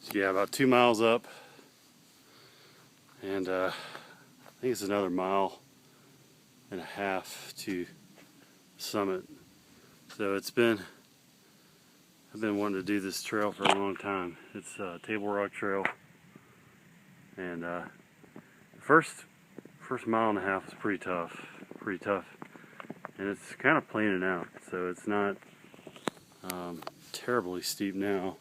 So yeah, about 2 miles up, and I think it's another 1.5 miles to summit. So I've been wanting to do this trail for a long time. It's Table Rock Trail, and first 1.5 miles is pretty tough, and it's kind of planing out, so it's not terribly steep now.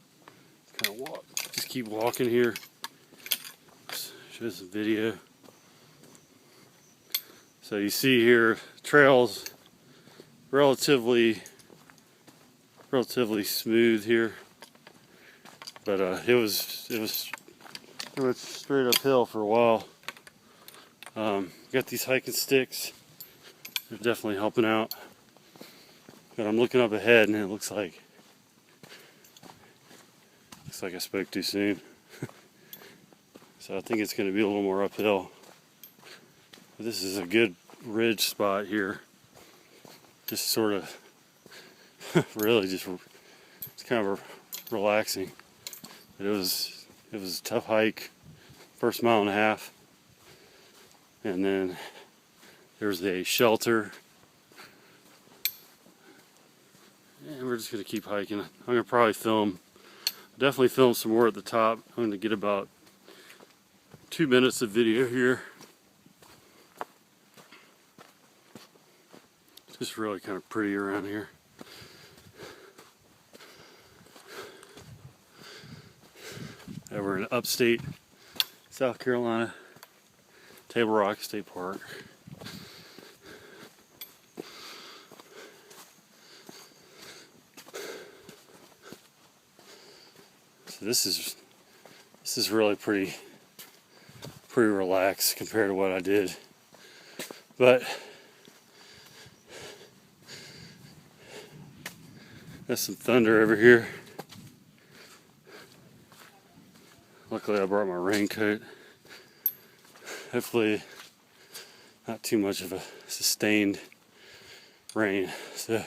Kind of just keep walking here. Show some video. So you see here, trails relatively smooth here, but it was pretty much straight uphill for a while. Got these hiking sticks. They're definitely helping out. But I'm looking up ahead, and it looks like I spoke too soon. So I think it's going to be a little more uphill. But this is a good ridge spot here. Just sort of, really just, it's kind of relaxing. But it was a tough hike, first 1.5 miles. And then there's a shelter. And we're just going to keep hiking. I'm going to probably definitely film some more at the top. I'm going to get about 2 minutes of video here. It's just really kind of pretty around here. And we're in upstate South Carolina, Table Rock State Park. So this is really pretty relaxed compared to what I did, but there's some thunder over here. Luckily I brought my raincoat. Hopefully not too much of a sustained rain. So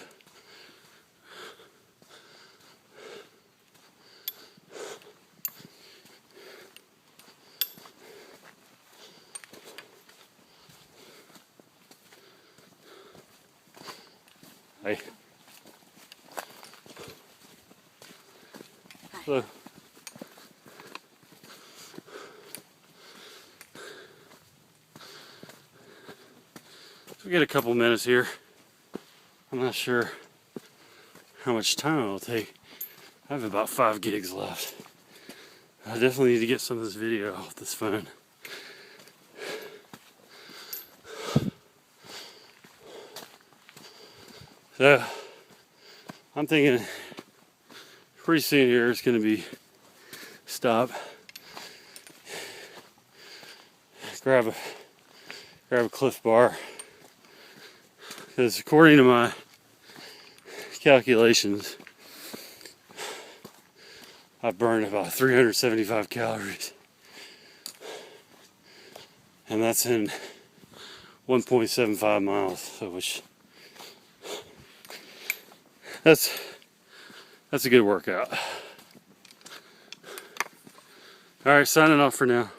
so we get a couple minutes here. I'm not sure how much time it'll take. I have about 5 gigs left. I definitely need to get some of this video off this phone. So I'm thinking pretty soon here it's going to be stop, grab a Cliff Bar, because according to my calculations I've burned about 375 calories, and that's in 1.75 miles, so which that's a good workout. All right, signing off for now.